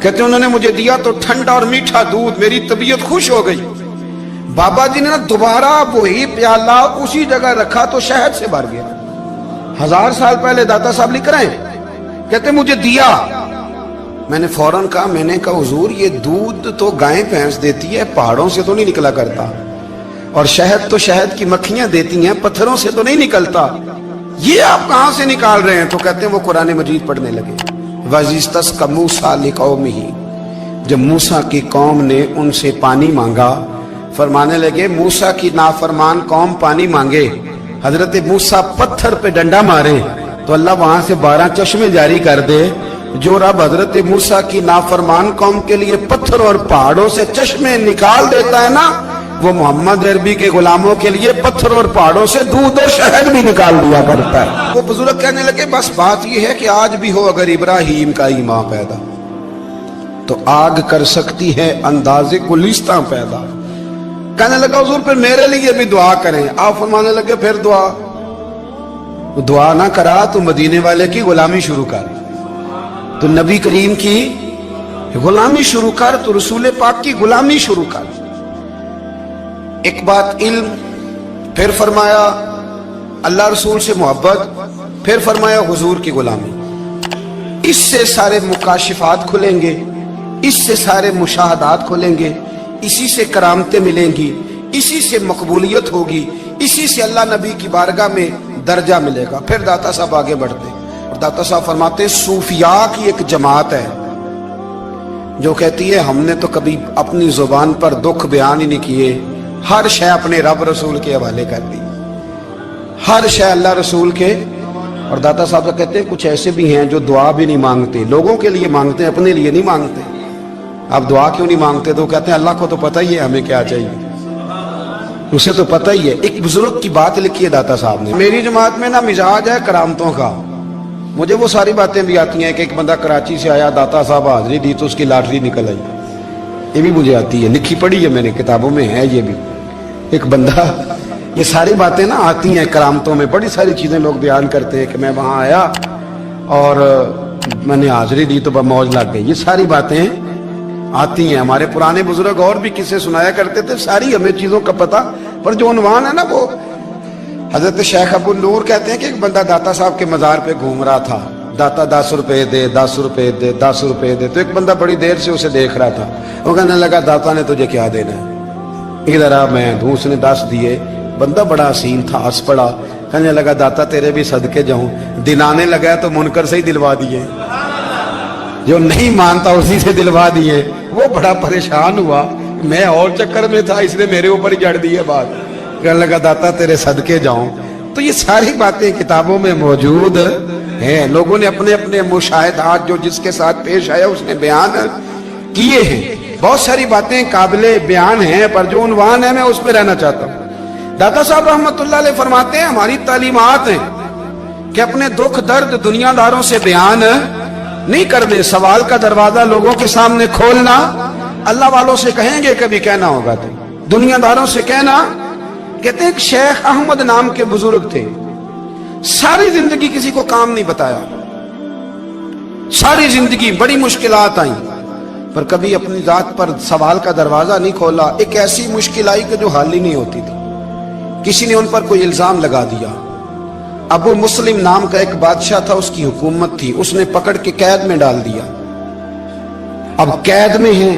کہتے انہوں نے مجھے دیا تو ٹھنڈا اور میٹھا دودھ، میری طبیعت خوش ہو گئی۔ بابا جی نے دوبارہ وہی پیالہ اسی جگہ رکھا تو شہد سے بھر گیا۔ 1000 سال پہلے داتا صاحب لکھ رہے ہیں، کہتے مجھے دیا، میں نے فوراً کہا، میں نے کہا حضور یہ دودھ تو گائیں بھینس دیتی ہے، پہاڑوں سے تو نہیں نکلا کرتا، اور شہد تو شہد کی مکھیاں دیتی ہیں، پتھروں سے تو نہیں نکلتا، یہ آپ کہاں سے نکال رہے ہیں؟ تو کہتے ہیں وہ قرآن مجید پڑھنے لگے۔ وَإِذِ اسْتَسْقَى مُوسَىٰ لِقَوْمِهِ، جب موسیٰ کی قوم نے ان سے پانی مانگا، فرمانے لگے موسیٰ کی نافرمان قوم پانی مانگے، حضرت موسیٰ پتھر پہ ڈنڈا مارے تو اللہ وہاں سے 12 چشمے جاری کر دے۔ جو رب حضرت موسیٰ کی نافرمان قوم کے لیے پتھر اور پہاڑوں سے چشمے نکال دیتا ہے نا، وہ محمد عربی کے غلاموں کے لیے پتھر اور پہاڑوں سے دودھ اور شہد بھی نکال دیا کرتا ہے۔ وہ بزرگ کہنے لگے بس بات یہ ہے کہ آج بھی ہو اگر ابراہیم کا ایمان پیدا تو آگ کر سکتی ہے انداز گلستاں پیدا۔ کہنے لگا حضور پھر میرے لیے بھی دعا کریں۔ آپ فرمانے لگے پھر دعا نہ کرا تو مدینے والے کی غلامی شروع کر، تو نبی کریم کی غلامی شروع کر، تو رسول پاک کی غلامی شروع کر۔ ایک بات علم، پھر فرمایا اللہ رسول سے محبت، پھر فرمایا حضور کی غلامی۔ اس سے سارے مکاشفات کھلیں گے، اس سے سارے مشاہدات کھلیں گے، اسی سے کرامتیں ملیں گی، اسی سے مقبولیت ہوگی، اسی سے اللہ نبی کی بارگاہ میں درجہ ملے گا۔ پھر داتا صاحب آگے بڑھتے اور داتا صاحب فرماتے صوفیاء کی ایک جماعت ہے جو کہتی ہے ہم نے تو کبھی اپنی زبان پر دکھ بیان ہی نہیں کیے، ہر شے اپنے رب رسول کے حوالے کر دی، ہر شے اللہ رسول کے۔ اور داتا صاحب کہتے ہیں کچھ ایسے بھی ہیں جو دعا بھی نہیں مانگتے، لوگوں کے لیے مانگتے ہیں، اپنے لیے نہیں مانگتے۔ آپ دعا کیوں نہیں مانگتے؟ تو کہتے ہیں اللہ کو تو پتہ ہی ہے ہمیں کیا چاہیے، اسے تو پتہ ہی ہے۔ ایک بزرگ کی بات لکھی ہے داتا صاحب نے، میری جماعت میں نا مزاج ہے کرامتوں کا، مجھے وہ ساری باتیں بھی آتی ہیں کہ ایک بندہ کراچی سے آیا، داتا صاحب حاضری دی تو اس کی لاٹری نکل آئی، یہ بھی مجھے آتی ہے، لکھی پڑھی ہے میں نے، کتابوں میں ہے یہ بھی۔ ایک بندہ، یہ ساری باتیں نا آتی ہیں کرامتوں میں، بڑی ساری چیزیں لوگ بیان کرتے ہیں کہ میں وہاں آیا اور میں نے حاضری دی تو موج لگ گئی، یہ ساری باتیں آتی ہیں۔ ہمارے پرانے بزرگ اور بھی قصے سنایا کرتے تھے، ساری ہمیں چیزوں کا پتہ، پر جو عنوان ہے نا وہ حضرت شیخ ابو نور کہتے ہیں کہ ایک بندہ داتا صاحب کے مزار پہ گھوم رہا تھا، داتا 10 روپے دے، 10 روپے دے، 10 روپے دے، تو ایک بندہ بڑی دیر سے اسے دیکھ رہا تھا، وہ کہنے لگا داتا نے تجھے کیا دینا ہے، ادھر آ میں دوں۔ اس نے 10 دیے، بندہ بڑا حسین تھا، ہنس پڑا، کہنے لگا داتا تیرے بھی صدقے جاؤں، دلانے لگا تو منکر سے ہی دلوا دیے، جو نہیں مانتا اسی سے دلوا دیے۔ وہ بڑا پریشان ہوا، میں اور چکر میں تھا، اس نے میرے اوپر ہی جڑ دی ہے بات، کہنے لگا داتا تیرے صدقے جاؤں۔ تو یہ ساری باتیں کتابوں میں موجود ہیں، لوگوں نے اپنے اپنے مشاہدات جو جس کے ساتھ پیش آیا اس نے بیان کیے ہیں، بہت ساری باتیں قابل بیان ہیں، پر جو عنوان ہے میں اس پہ رہنا چاہتا ہوں۔ داتا صاحب رحمۃ اللہ علیہ فرماتے ہیں ہماری تعلیمات ہیں کہ اپنے دکھ درد دنیا داروں سے بیان نہیں کرنے، سوال کا دروازہ لوگوں کے سامنے کھولنا اللہ والوں سے کہیں گے کبھی کہنا ہوگا تو دنیا داروں سے کہنا۔ کہتے ہیں شیخ احمد نام کے بزرگ تھے، ساری زندگی کسی کو کام نہیں بتایا، ساری زندگی بڑی مشکلات آئیں پر کبھی اپنی ذات پر سوال کا دروازہ نہیں کھولا۔ ایک ایسی مشکل آئی کہ جو حل ہی نہیں ہوتی تھی، کسی نے ان پر کوئی الزام لگا دیا۔ ابو مسلم نام کا ایک بادشاہ تھا، اس کی حکومت تھی، اس نے پکڑ کے قید میں ڈال دیا۔ اب قید میں ہیں،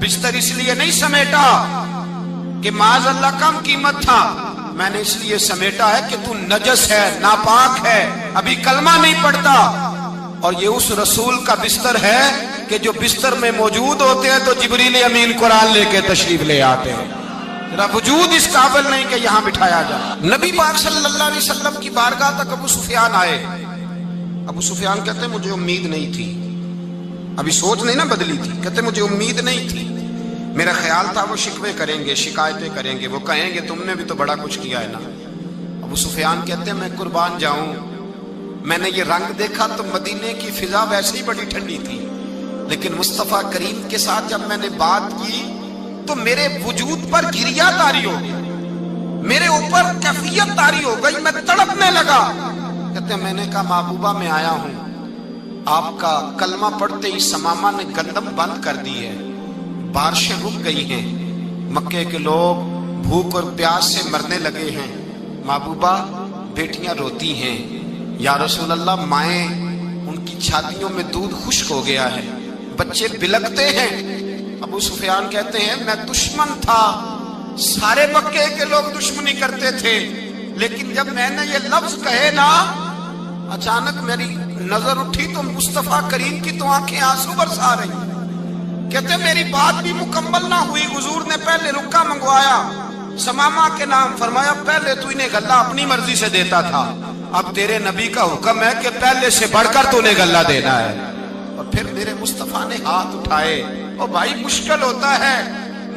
بستر اس لیے نہیں سمیٹا کہ معاذ اللہ کم قیمت تھا، میں نے اس لیے سمیٹا ہے کہ تو نجس ہے، ناپاک ہے، ابھی کلمہ نہیں پڑھتا۔ اور یہ اس رسول کا بستر ہے کہ جو بستر میں موجود ہوتے ہیں تو جبریل امین قرآن لے کے تشریف لے آتے ہیں، ذرا وجود اس قابل نہیں کہ یہاں بٹھایا جائے۔ نبی پاک صلی اللہ علیہ وسلم کی بارگاہ تک ابو سفیان آئے۔ ابو سفیان کہتے ہیں مجھے امید نہیں تھی، ابھی سوچ نہیں نہ بدلی تھی، کہتے مجھے امید نہیں تھی، میرا خیال تھا وہ شکوے کریں گے، شکایتیں کریں گے، وہ کہیں گے تم نے بھی تو بڑا کچھ کیا ہے نا۔ ابو سفیان کہتے ہیں میں قربان جاؤں، میں نے یہ رنگ دیکھا تو مدینے کی فضا ویسے ہی بڑی ٹھنڈی تھی، لیکن مصطفیٰ کریم کے ساتھ جب میں نے بات کی تو میرے وجود پر گریا طاری ہو گئی، میرے اوپر کیفیت طاری ہو گئی، میں تڑپنے لگا۔ کہتے ہیں میں نے کہا محبوبہ میں آیا ہوں، آپ کا کلمہ پڑھتے ہی سمامہ نے گندم بند کر دی ہے، بارشیں رک گئی ہیں، مکے کے لوگ بھوک اور پیاس سے مرنے لگے ہیں، محبوبہ بیٹیاں روتی ہیں، یا رسول اللہ مائیں ان کی چھاتیوں میں دودھ خشک ہو گیا ہے، بچے بلکتے ہیں۔ ابو سفیان کہتے ہیں میں دشمن تھا، سارے مکے کے لوگ دشمنی کرتے تھے، لیکن جب میں نے یہ لفظ کہے نا اچانک میری نظر اٹھی تو مصطفیٰ کریم کی تو آنکھیں آنسو برسا رہی۔ کہتے میری بات بھی مکمل نہ ہوئی، حضور نے پہلے رکا منگوایا سمامہ کے نام، فرمایا پہلے تو انہیں غلہ اپنی مرضی سے دیتا تھا، اب تیرے نبی کا حکم ہے کہ پہلے سے بڑھ کر تو انہیں غلہ دینا ہے۔ اور پھر میرے مصطفیٰ نے ہاتھ اٹھائے۔ اور بھائی مشکل ہوتا ہے،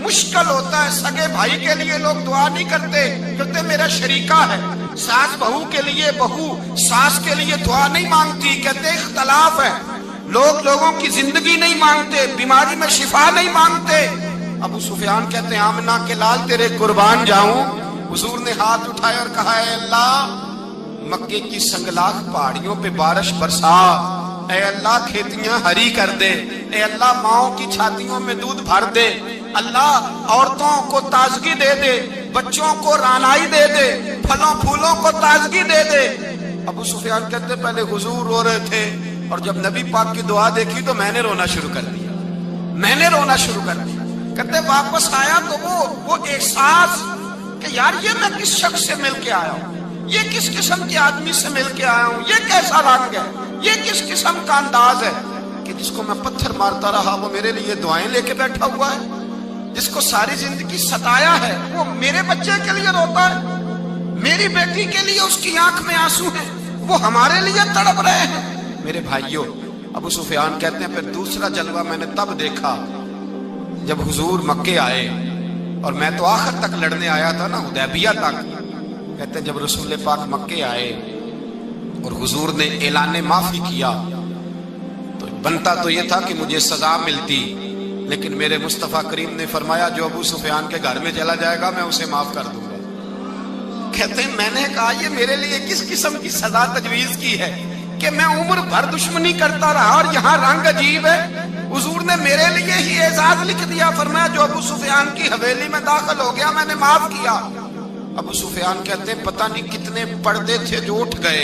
مشکل ہوتا ہے، سگے بھائی کے لیے لوگ دعا نہیں کرتے، کہتے میرا شریکہ ہے، ساس بہو کے لیے بہو ساس کے لیے دعا نہیں مانگتی، کہتے اختلاف ہے، لوگ لوگوں کی زندگی نہیں مانگتے، بیماری میں شفا نہیں مانگتے۔ ابو سفیان کہتے ہیں آمنہ کے لال تیرے قربان جاؤں۔ حضور نے ہاتھ اٹھائے اور کہا اے اللہ مکے کی سنگلاخ پہاڑیوں پہ بارش برسا، اے اللہ کھیتیاں ہری کر دے، اے اللہ ماؤں کی چھاتیوں میں دودھ بھر دے، اللہ عورتوں کو تازگی دے دے، بچوں کو رانائی دے دے، پھلوں پھولوں کو تازگی دے دے۔ ابو سفیان کہتے پہلے حضور رو رہے تھے اور جب نبی پاک کی دعا دیکھی تو میں نے رونا شروع کر دیا، میں نے رونا شروع کر دیا۔ کہتے واپس آیا تو وہ احساس کہ یار یہ میں کس شخص سے مل کے آیا ہوں، یہ کس قسم کے آدمی سے مل کے آیا ہوں، یہ کیسا رنگ ہے، یہ کس قسم کا انداز ہے کہ جس کو میں پتھر مارتا رہا وہ میرے لیے دعائیں لے کے بیٹھا ہوا ہے، جس کو ساری زندگی ستایا ہے وہ میرے بچے کے لیے روتا ہے، میری بیٹی کے لیے اس کی آنکھ میں آنسو ہے، وہ ہمارے لیے تڑپ رہے ہیں۔ میرے بھائیوں، ابو سفیان کہتے ہیں پھر دوسرا جلوہ میں نے تب دیکھا جب حضور مکے آئے، اور میں تو آخر تک لڑنے آیا تھا نا، حدیبیہ تک۔ کہتے ہیں جب رسول پاک مکے آئے اور حضور نے اعلان معافی کیا تو بنتا تو یہ تھا کہ مجھے سزا ملتی، لیکن میرے مصطفیٰ کریم نے فرمایا جو ابو سفیان کے گھر میں چلا جائے گا میں اسے معاف کر دوں گا۔ کہتے ہیں میں نے کہا یہ میرے لیے کس قسم کی سزا تجویز کی ہے کہ میں عمر بھر دشمنی کرتا رہا اور یہاں رنگ عجیب ہے۔ حضور نے میرے لیے ہی اعزاز لکھ دیا، فرمایا جو ابو سفیان کی حویلی میں داخل ہو گیا میں نے معاف کیا۔ ابو سفیان کہتے ہیں پتہ نہیں کتنے پردے تھے جو اٹھ گئے،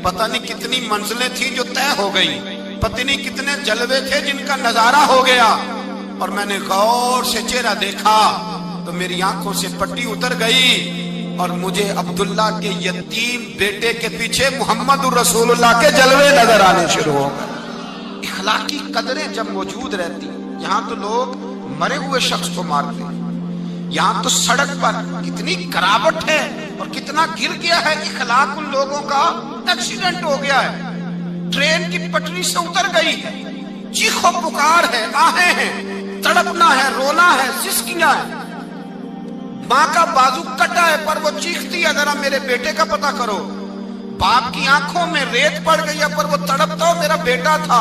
پتہ نہیں کتنی منزلیں تھیں جو طے ہو گئی، پتہ نہیں کتنے جلوے تھے جن کا نظارہ ہو گیا، اور میں نے غور سے چہرہ دیکھا تو میری آنکھوں سے پٹی اتر گئی اور مجھے عبداللہ کے یتیم بیٹے کے پیچھے محمد الرسول اللہ کے جلوے نظر آنے شروع ہو گئے۔ اخلاقی قدریں جب موجود رہتی، یہاں تو لوگ مرے ہوئے شخص کو مارتے ہیں، یہاں تو سڑک پر کتنی کراوٹ ہے اور کتنا گر گیا ہے، اخلاق ان لوگوں کا ایکسیڈنٹ ہو گیا ہے، ٹرین کی پٹری سے اتر گئی ہے، چیخو پکار ہے، آہیں ہیں، تڑپنا ہے، رونا ہے، سسکیاں ہے، ماں کا بازو کٹا ہے پر وہ چیختی ہے ذرا میرے بیٹے کا پتہ کرو، باپ کی آنکھوں میں ریت پڑ گئی ہے پر وہ تڑپتا ہو میرا بیٹا تھا،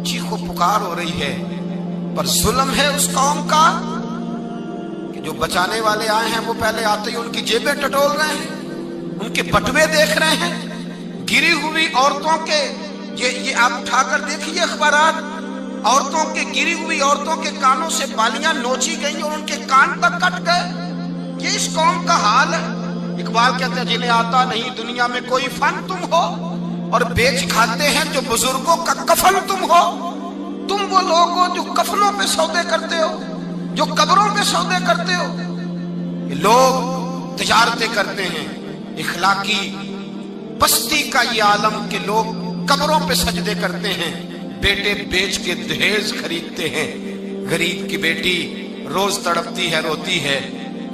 چیخو پکار ہو رہی ہے۔ پر ظلم ہے اس قوم کا کہ جو بچانے والے آئے ہیں وہ پہلے آتے ہی ان کی جیبیں ٹٹول رہے ہیں، ان کے بٹوے دیکھ رہے ہیں، گری ہوئی عورتوں کے، یہ آپ اٹھا کر دیکھیے اخبارات، عورتوں کے گری ہوئی عورتوں کے کانوں سے بالیاں نوچی گئی اور ان کے کان تک کٹ گئے۔ یہ اس قوم کا حال ہے۔ اقبال کہتے ہیں جنہیں آتا نہیں دنیا میں کوئی فن تم ہو اور بیچ کھاتے ہیں جو بزرگوں کا کفن تم ہو، تم وہ لوگ ہو جو کفنوں پہ سودے کرتے ہو، جو قبروں پہ سودے کرتے ہو. لوگ تجارتیں کرتے ہیں، اخلاقی پستی کا یہ عالم کہ لوگ قبروں پہ سجدے کرتے ہیں، بیٹے بیچ کے دہیز خریدتے ہیں. غریب کی بیٹی روز تڑپتی ہے، روتی ہے،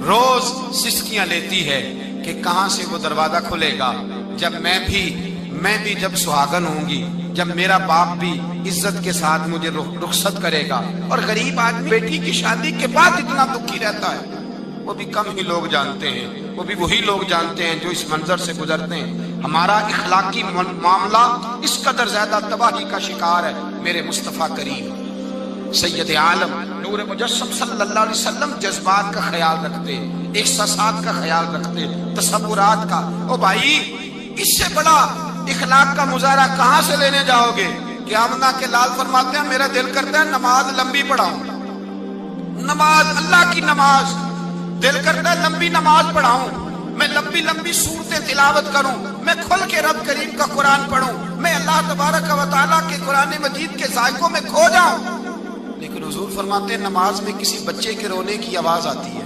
روز سسکیاں لیتی ہے کہ کہاں سے وہ دروازہ کھلے گا جب میں بھی جب سہاگن ہوں گی، جب میرا باپ بھی عزت کے ساتھ مجھے رخصت کرے گا. اور غریب آدمی بیٹی کی شادی کے بعد اتنا دکھی رہتا ہے. وہ بھی کم ہی لوگ جانتے ہیں، وہ بھی وہی لوگ جانتے ہیں جو اس منظر سے گزرتے ہیں. ہمارا اخلاقی معاملہ اس قدر زیادہ تباہی کا شکار ہے. میرے مصطفیٰ کریم سید عالم نور مجسم صلی اللہ علیہ وسلم جذبات کا خیال رکھتے، احساسات کا خیال رکھتے، تصورات کا. او بھائی، اس سے بڑا اخلاق کا مظاہرہ کہاں سے لینے جاؤ گے؟ کہ آمنہ کے لال فرماتے ہیں میرا دل کرتا ہے نماز لمبی پڑھاؤں، نماز اللہ کی نماز، دل کرتا ہے لمبی نماز پڑھاؤں، میں لمبی لمبی سورتیں تلاوت کروں، میں کھل کے رب کریم کا قرآن پڑھوں، میں اللہ تبارک و تعالیٰ کے قرآن مجید کے ذائقوں میں کھو جاؤں. لیکن حضور فرماتے ہیں نماز میں کسی بچے کے رونے کی آواز آتی ہے،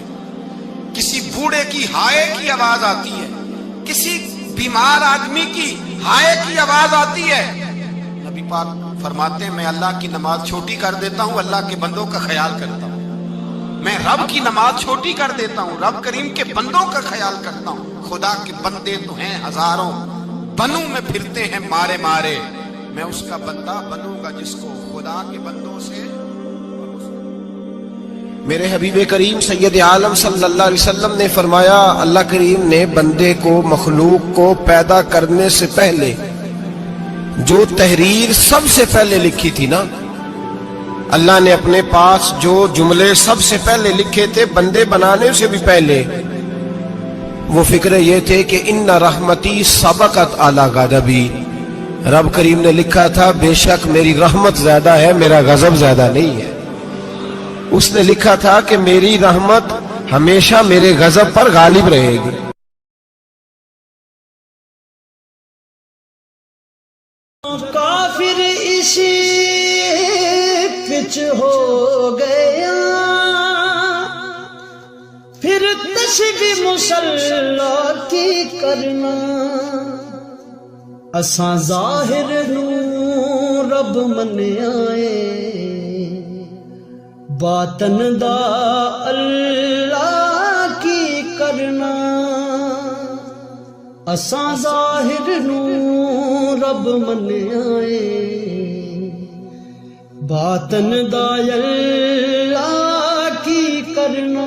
کسی بوڑھے کی ہائے کی آواز آتی ہے، کسی بیمار آدمی کی ہائے کی آواز آتی ہے. نبی پاک فرماتے ہیں میں اللہ کی نماز چھوٹی کر دیتا ہوں، اللہ کے بندوں کا خیال کرتا ہوں. میں رب کی نماز چھوٹی کر دیتا ہوں، رب کریم کے بندوں کا خیال کرتا ہوں. خدا کے بندے تو ہیں ہزاروں، بنوں میں پھرتے ہیں مارے مارے، میں اس کا بندہ بنوں گا جس کو خدا کے بندوں سے. میرے حبیب کریم سید عالم صلی اللہ علیہ وسلم نے فرمایا اللہ کریم نے بندے کو، مخلوق کو پیدا کرنے سے پہلے جو تحریر سب سے پہلے لکھی تھی نا، اللہ نے اپنے پاس جو جملے سب سے پہلے لکھے تھے بندے بنانے سے بھی پہلے، وہ فکر یہ تھے کہ ان رحمتی سبقت اعلی غضبی. رب کریم نے لکھا تھا بے شک میری رحمت زیادہ ہے، میرا غضب زیادہ نہیں ہے. اس نے لکھا تھا کہ میری رحمت ہمیشہ میرے غضب پر غالب رہے گی. کافر اسی پچ ہو گیا، پھر تسبیح مصلی کی کرنا، اساں ظاہر نو رب منیائے، باطن دا اللہ کی کرنا. اساں ظاہر نو رب منیائے، باطن دا اللہ کی کرنا.